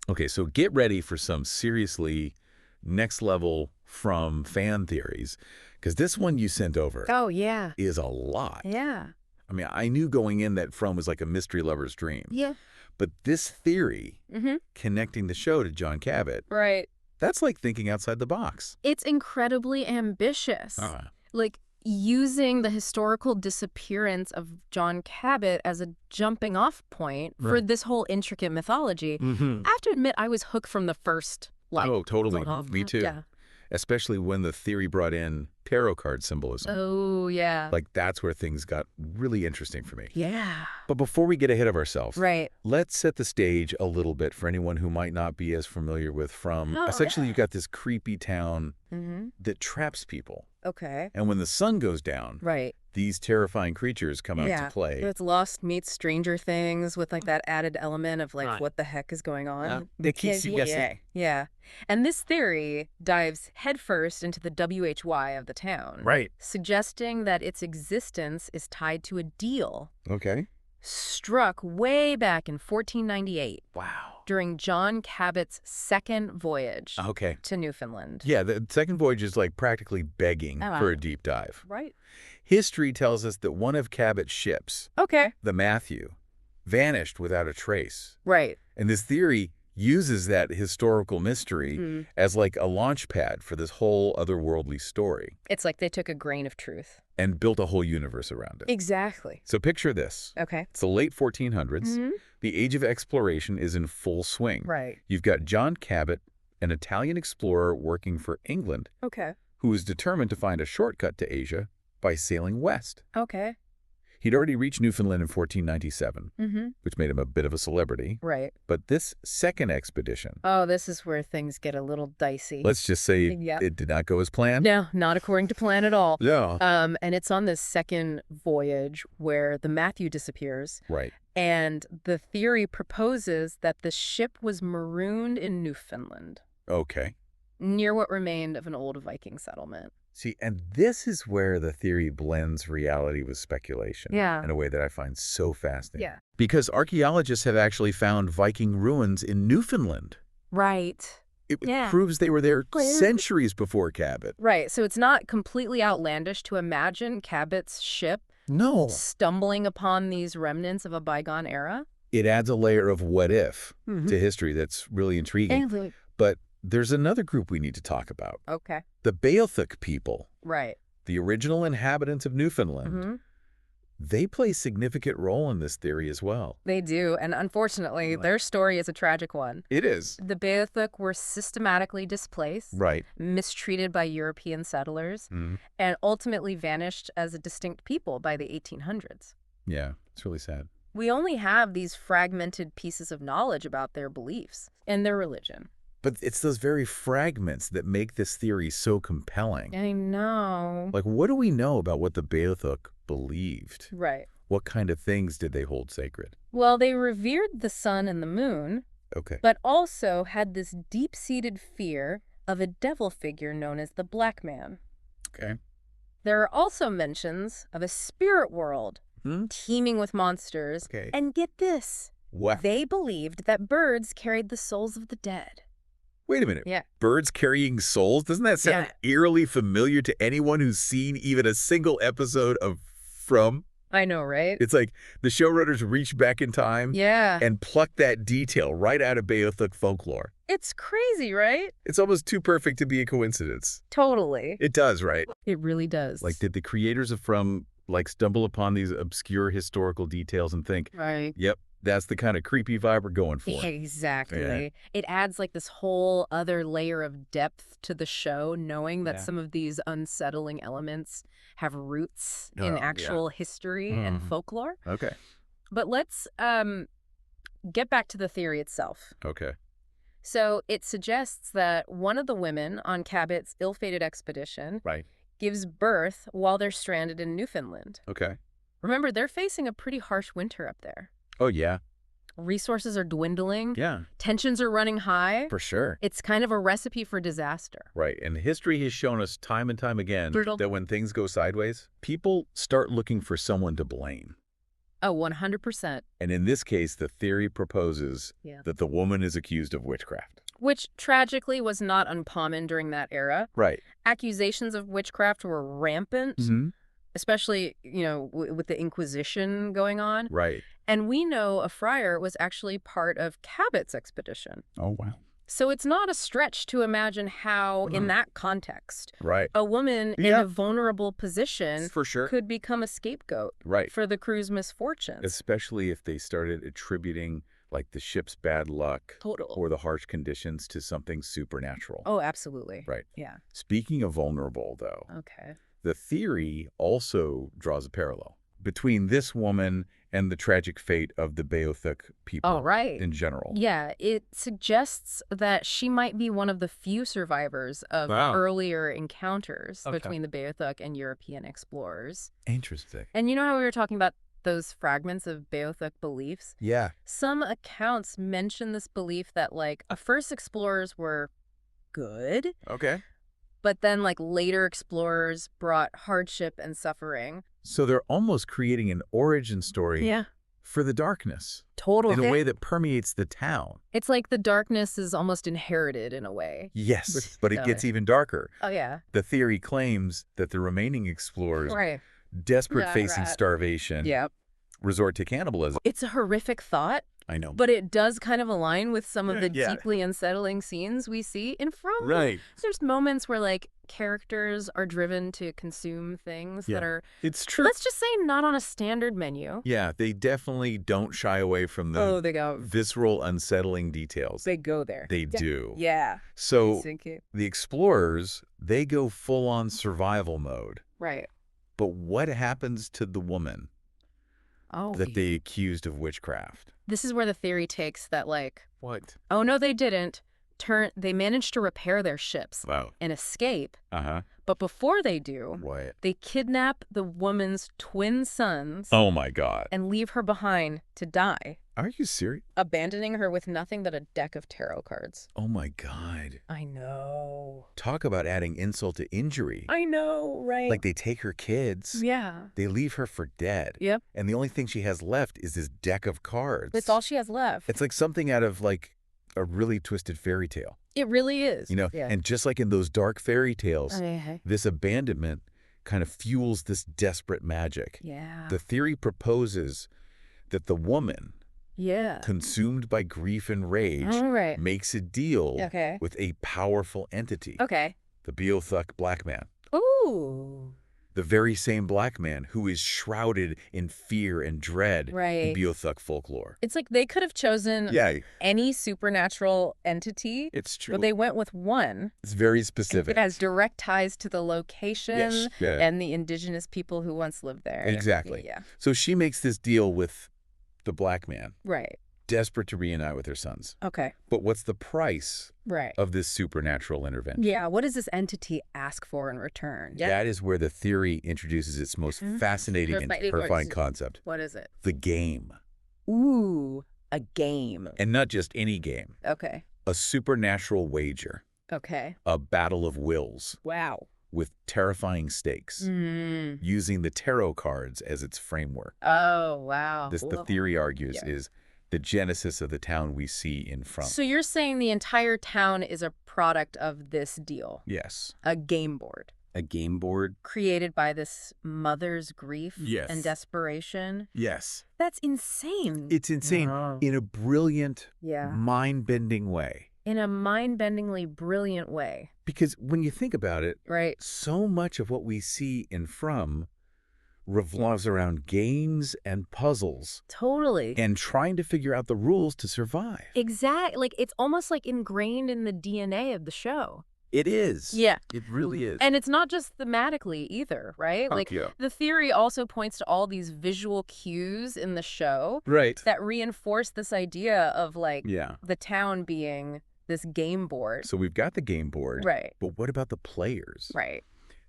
Okay, so get ready for some seriously next level from fan theories, because this one you sent over Oh, yeah. is a lot. Yeah. I mean, I knew going in that From was like a mystery lover's dream. Yeah. But this theory, Mm-hmm. connecting the show to John Cabot, Right. that's like thinking outside the box. It's incredibly ambitious. Uh, Like, using the historical disappearance of John Cabot as a jumping-off point for Right. this whole intricate mythology. mm-hmm. I have to admit, I was hooked from the first, Oh, totally. Me too. Yeah. Especially when the theory brought in tarot card symbolism. Oh, yeah. Like, that's where things got really interesting for me. Yeah. But before we get ahead of ourselves, Right. let's set the stage a little bit for anyone who might not be as familiar with From. Oh, Essentially, you've got this creepy town Mm-hmm. that traps people. Okay. And when the sun goes down, Right. these terrifying creatures come out to play. It's Lost meets Stranger Things with, like, that added element of, like, Right. what the heck is going on. They keep you guessing. Yeah. And this theory dives headfirst into the WHY of the town. Right. Suggesting that its existence is tied to a deal Okay. struck way back in 1498 Wow. during John Cabot's second voyage Okay. to Newfoundland. Yeah, the second voyage is like practically begging Oh, wow. for a deep dive. Right. History tells us that one of Cabot's ships, Okay. the Matthew, vanished without a trace. Right. And this theory uses that historical mystery Mm. as like a launch pad for this whole otherworldly story It's like they took a grain of truth. and built a whole universe around it. Exactly. So picture this. Okay. It's the late 1400s. Mhm. The age of exploration is in full swing. Right. You've got John Cabot, an Italian explorer working for England, Okay. who is determined to find a shortcut to Asia by sailing west. Okay. He'd already reached Newfoundland in 1497, Mm-hmm. which made him a bit of a celebrity. Right. But this second expedition, Oh, this is where things get a little dicey. let's just say Yeah. it did not go as planned. No, not according to plan at all. Yeah. And it's on this second voyage where the Matthew disappears. Right. And the theory proposes that the ship was marooned in Newfoundland, Okay. near what remained of an old Viking settlement. See, and this is where the theory blends reality with speculation Yeah. in a way that I find so fascinating. Yeah. Because archaeologists have actually found Viking ruins in Newfoundland. Right. It Yeah. proves they were there centuries before Cabot. Right. So it's not completely outlandish to imagine Cabot's ship No. stumbling upon these remnants of a bygone era. It adds a layer of what if Mhm. to history that's really intriguing. But there's another group we need to talk about. Okay. The Beothuk people, Right. the original inhabitants of Newfoundland. Mm-hmm. They play a significant role in this theory as well. They do. And unfortunately, their story is a tragic one. It is. The Beothuk were systematically displaced, Right. mistreated by European settlers, Mhm. and ultimately vanished as a distinct people by the 1800s. Yeah, it's really sad. We only have these fragmented pieces of knowledge about their beliefs and their religion. But it's those very fragments that make this theory so compelling. I know. Like, what do we know about what the Beothuk believed? Right. What kind of things did they hold sacred? Well, they revered the sun and the moon, Okay. but also had this deep-seated fear of a devil figure known as the Black Man. Okay. There are also mentions of a spirit world teeming with monsters. Okay. And get this, What? they believed that birds carried the souls of the dead. Wait a minute. Yeah. Birds carrying souls? Doesn't that sound eerily familiar to anyone who's seen even a single episode of From? I know, right? It's like the showrunners reach back in time Yeah. and pluck that detail right out of Beothuk folklore. It's crazy, right? It's almost too perfect to be a coincidence. Totally. It does, right? It really does. Like, did the creators of From, like, stumble upon these obscure historical details and think, Right. yep, that's the kind of creepy vibe we're going for? Exactly. Yeah. It adds like this whole other layer of depth to the show, knowing that Yeah. some of these unsettling elements have roots Oh, in yeah. actual history and Mhm. folklore. Okay. But let's get back to the theory itself. Okay. So it suggests that one of the women on Cabot's ill-fated expedition Right. gives birth while they're stranded in Newfoundland. Okay. Remember, they're facing a pretty harsh winter up there. Oh, yeah. Resources are dwindling. Yeah, Tensions are running high. for sure. It's kind of a recipe for disaster. Right. And history has shown us time and time again Brutal. that when things go sideways, people start looking for someone to blame. Oh, 100%. And in this case, the theory proposes Yeah. that the woman is accused of witchcraft. Which tragically was not uncommon during that era. Right. Accusations of witchcraft were rampant, Mm-hmm. especially, with the Inquisition going on. Right. And we know a friar was actually part of Cabot's expedition. Oh, wow. So it's not a stretch to imagine how, in that context, Right. a woman in Yeah. a vulnerable position For sure. could become a scapegoat Right. for the crew's misfortunes. Especially if they started attributing, like, the ship's bad luck Total. or the harsh conditions to something supernatural. Oh, absolutely. Right. Yeah. Speaking of vulnerable, though, Okay. the theory also draws a parallel between this woman and the tragic fate of the Beothuk people Oh, right. in general. Yeah, it suggests that she might be one of the few survivors of Wow. earlier encounters Okay. between the Beothuk and European explorers. Interesting. And you know how we were talking about those fragments of Beothuk beliefs? Yeah. Some accounts mention this belief that, first explorers were good, Okay. but then, later explorers brought hardship and suffering. So they're almost creating an origin story Yeah. for the darkness Totally. in a way that permeates the town. It's like the darkness is almost inherited in a way. Yes, but it Got gets it. even darker. Oh, yeah. The theory claims that the remaining explorers, Right. desperate Right, facing right. starvation, Yep. resort to cannibalism. It's a horrific thought, I know. but it does kind of align with some of the Yeah. deeply unsettling scenes we see in From. Right. There's moments where, characters are driven to consume things that are, It's true. let's just say, not on a standard menu. Yeah, they definitely don't shy away from the they go. visceral, unsettling details. They go there. They do. Yeah. So Sink it. the explorers, they go full-on survival mode. Right. But what happens to the woman Oh. that they accused of witchcraft? This is where the theory takes that, What? oh, no, they didn't. They managed to repair their ships Wow. and escape. Uh-huh. But before they do, What? they kidnap the woman's twin sons Oh, my God. and leave her behind to die, Are you serious? abandoning her with nothing but a deck of tarot cards. Oh, my God. I know. Talk about adding insult to injury. I know, right? Like, they take her kids. Yeah. They leave her for dead. Yep. And the only thing she has left is this deck of cards. That's all she has left. It's like something out of, a really twisted fairy tale. It really is. Yeah. And just like in those dark fairy tales, Okay. this abandonment kind of fuels this desperate magic. Yeah. The theory proposes that the woman, Yeah. consumed by grief and rage, All right. makes a deal Okay. with a powerful entity, Okay. the Beothuk black man. Ooh. The very same black man who is shrouded in fear and dread Right. in Beothuk folklore. It's like they could have chosen Yeah, any supernatural entity, it's true. but they went with one. It's very It specific. has direct ties to the location Yes. Yeah. and the indigenous people who once lived there. Exactly. Yeah. So she makes this deal with the black man, Right. desperate to reunite with her sons. Okay. But what's the price Right. of this supernatural intervention? Yeah. What does this entity ask for in return? That is where the theory introduces its most fascinating and terrifying concept, What is it? the game. Ooh, a game. And not just any game, Okay. a supernatural wager, Okay. a battle of wills Wow. with terrifying stakes, Mm. using the tarot cards as its framework. Oh, wow. This, the Whoa. theory argues, Yeah. is the genesis of the town we see in From. So you're saying the entire town is a product of this deal, Yes. a game board A game board? created by this mother's grief Yes. and desperation. Yes. That's insane. It's insane Wow. in a brilliant, Yeah. mind-bending way. In a mind-bendingly brilliant way, Because when you think about it, right? so much of what we see in From revolves around games and puzzles Totally. and trying to figure out the rules to survive. Exactly. It's almost ingrained in the DNA of the show. It is. Yeah. It really is. And it's not just thematically either, right? Yeah. The theory also points to all these visual cues in the show Right. that reinforce this idea of Yeah. the town being this game board. So we've got the game board. Right. But what about the players? Right.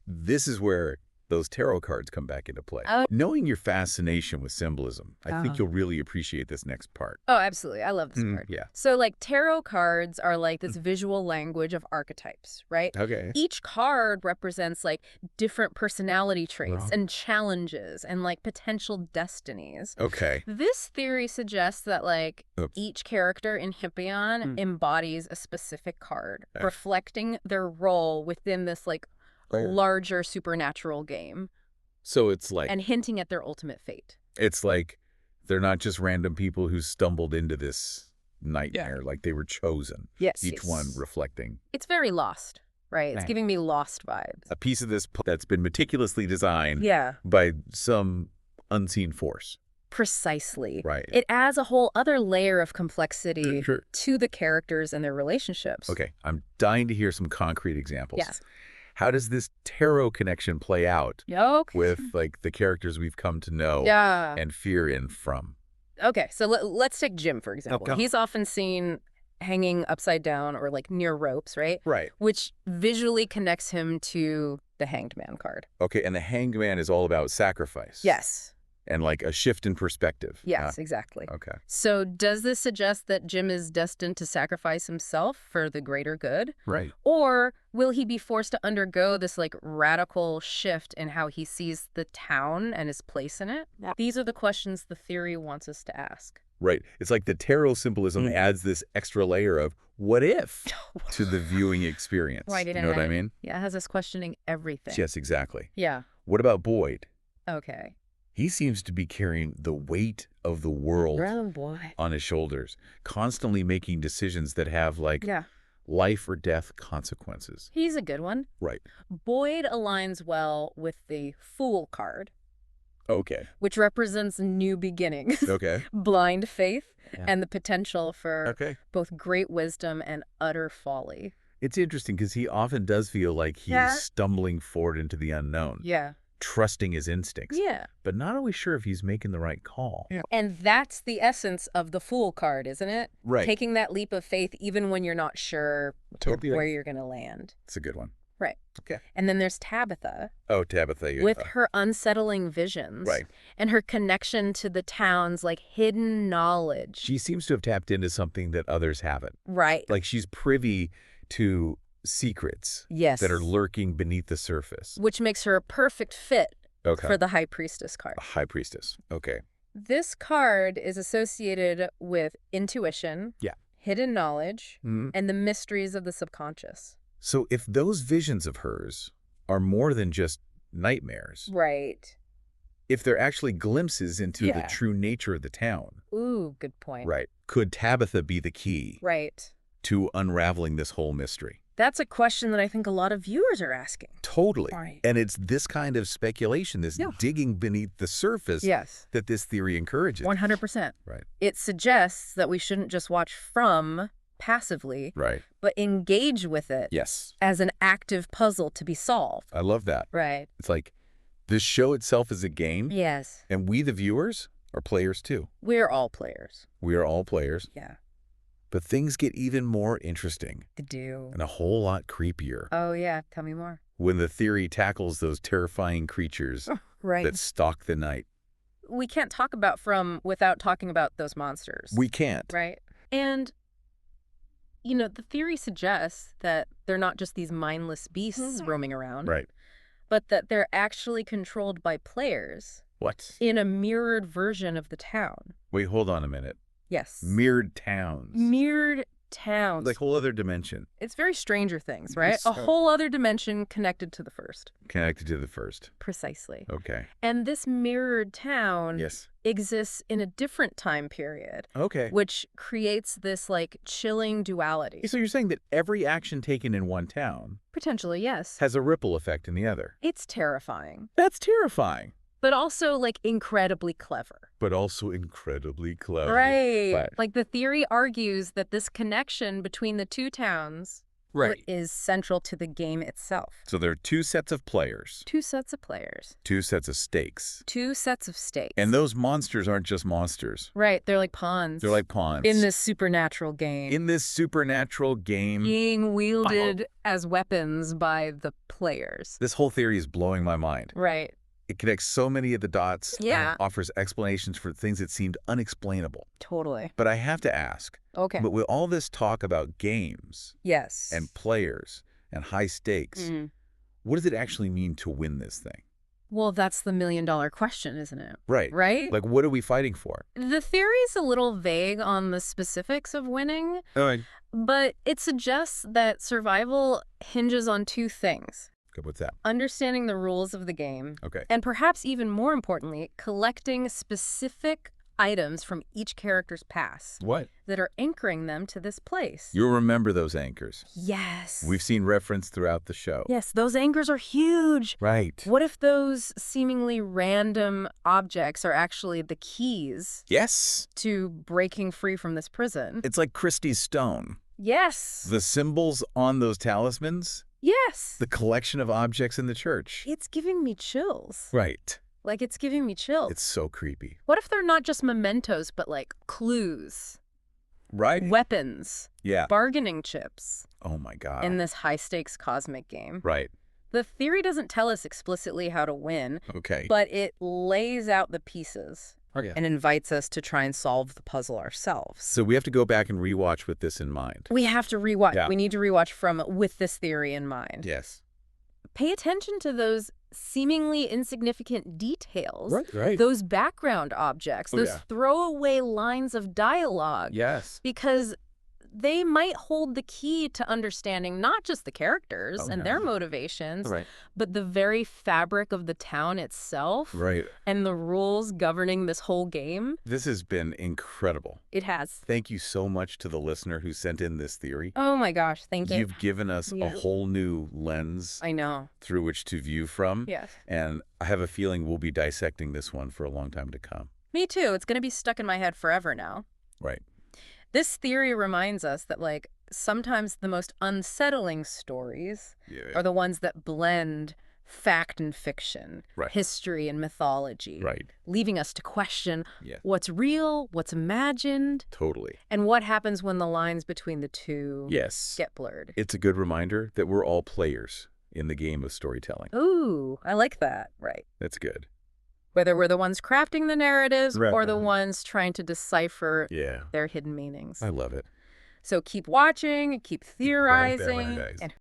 This is where those tarot cards come back into play. Oh. Knowing your fascination with symbolism, I think you'll really appreciate this next part. Oh, absolutely. I love this part. Yeah. So, like, tarot cards are like this visual language of archetypes, right? Okay. Each card represents, like, different personality traits and challenges and, like, potential destinies. Okay. This theory suggests that, like, Oops. each character in Hippion embodies a specific card, Okay. reflecting their role within this, like, larger supernatural game So it's like and hinting at their ultimate fate. it's like they're not just random people who stumbled into this nightmare, like they were chosen. Yes. Each one reflecting It's very Lost, right? It's giving me Lost vibes. a piece of this that's been meticulously designed Yeah. by some unseen force. Precisely. Right. It adds a whole other layer of complexity Sure. to the characters and their relationships. Okay, I'm dying to hear some concrete examples. Yes. How does this tarot connection play out Okay. with like the characters we've come to know Yeah. and fear in from? Okay, so let's take Jim, for example. Okay. He's often seen hanging upside down or like near ropes, right? Right. Which visually connects him to the Hanged Man card. Okay, and the Hanged Man is all about sacrifice. Yes. And like a shift in perspective. Yes, exactly. Okay. So does this suggest that Jim is destined to sacrifice himself for the greater good? Right. Or will he be forced to undergo this like radical shift in how he sees the town and his place in it? Yeah. These are the questions the theory wants us to ask. Right. It's like the tarot symbolism adds this extra layer of what if to the viewing experience. Right. You know what I mean? Yeah, it has us questioning everything. Yes, exactly. Yeah. What about Boyd? Okay. He seems to be carrying the weight of the world Boy. on his shoulders, constantly making decisions that have like Yeah. life or death consequences. He's a good one. Right. Boyd aligns well with the Fool card, Okay. which represents new beginnings, Okay. blind faith, Yeah. and the potential for Okay. both great wisdom and utter folly. It's interesting because he often does feel like he's stumbling forward into the unknown, Yeah. trusting his instincts, Yeah. but not always sure if he's making the right call. Yeah. And that's the essence of the Fool card, isn't it? Right. Taking that leap of faith even when you're not sure Totally where right. you're going to land. It's a good one. Right. Okay. And then there's Tabitha Oh, Tabitha. with her unsettling visions. Right. And her connection to the town's like hidden knowledge. She seems to have tapped into something that others haven't. Right. Like she's privy to secrets Yes. that are lurking beneath the surface. Which makes her a perfect fit Okay. for the High Priestess card. A high priestess. Okay. This card is associated with intuition, Yeah. hidden knowledge, Mhm. and the mysteries of the subconscious. So if those visions of hers are more than just nightmares, Right. if they're actually glimpses into the Yeah. true nature of the town, Ooh, good point. right, could Tabitha be the key Right. to unraveling this whole mystery? That's a question that I think a lot of viewers are asking. Totally. Right. And it's this kind of speculation, this digging beneath the surface Yes. that this theory encourages. 100%. Right. It suggests that we shouldn't just watch from passively, Right. but engage with it Yes. as an active puzzle to be solved. I love that. Right. It's like this show itself is a game, Yes. and we, the viewers, are players too. We're all players. We are all players, Yeah. but things get even more interesting They do. and a whole lot creepier Oh, yeah. Tell me more. when the theory tackles those terrifying creatures Right. that stalk the night. We can't talk about from without talking about those monsters. We can't. Right. And, you know, the theory suggests that they're not just these mindless beasts roaming around, Right. but that they're actually controlled by players What? in a mirrored version of the town. Wait, hold on a minute. Yes. Mirrored towns. Mirrored towns. Like whole other dimension It's very Stranger Things, right? It's A so- whole other dimension connected to the first. connected to the first. Precisely. Okay. And this mirrored town Yes. exists in a different time period, Okay. which creates this like chilling duality. So you're saying that every action taken in one town Potentially, yes. has a ripple effect in the other. It's terrifying, That's terrifying, but also like incredibly clever. but also incredibly clever. Right. Right. Like the theory argues that this connection between the two towns what is central to the game itself. So there are two sets of players. Two sets of players. Two sets of stakes. Two sets of stakes. And those monsters aren't just monsters. Right, they're like pawns. They're like pawns. In this supernatural game. In this supernatural game. Being wielded as weapons by the players. This whole theory is blowing my mind. Right. It connects so many of the dots. Yeah. And offers explanations for things that seemed unexplainable. Totally. But I have to ask. Okay. But with all this talk about games. Yes. And players and high stakes, what does it actually mean to win this thing? Well, that's the million-dollar question, isn't it? Right. Right? Like, what are we fighting for? The theory's a little vague on the specifics of winning, but it suggests that survival hinges on two things. Good, what's that? Understanding the rules of the game. Okay. And perhaps even more importantly, collecting specific items from each character's past. What? That are anchoring them to this place. You'll remember those anchors. Yes. We've seen reference throughout the show. Yes, those anchors are huge. Right. What if those seemingly random objects are actually the keys? Yes. To breaking free from this prison? It's like Christie's stone. Yes. The symbols on those talismans? Yes. The collection of objects in the church. It's giving me chills. Right. Like, it's giving me chills. It's so creepy. What if they're not just mementos, but like clues? Right. Weapons. Yeah. Bargaining chips. Oh my God. In this high-stakes cosmic game. Right. The theory doesn't tell us explicitly how to win. Okay. But it lays out the pieces. Okay. And invites us to try and solve the puzzle ourselves. So we have to go back and rewatch with this in mind. We have to rewatch. Yeah. We need to rewatch from with this theory in mind. Yes. Pay attention to those seemingly insignificant details. Right. Those background objects, those throwaway lines of dialogue. Yes. Because they might hold the key to understanding not just the characters and their motivations, but the very fabric of the town itself. Right. And the rules governing this whole game. This has been incredible. It has. Thank you so much to the listener who sent in this theory. Oh my gosh, thank you. You've given us a whole new lens. I know. Through which to view from. Yes. And I have a feeling we'll be dissecting this one for a long time to come. Me too. It's going to be stuck in my head forever now. Right. This theory reminds us that, like, sometimes the most unsettling stories are the ones that blend fact and fiction, history and mythology, leaving us to question what's real, what's imagined, and what happens when the lines between the two get blurred. It's a good reminder that we're all players in the game of storytelling. Ooh, I like that. Right. That's good. Whether we're the ones crafting the narratives or the ones trying to decipher their hidden meanings. I love it. So keep watching, keep theorizing, and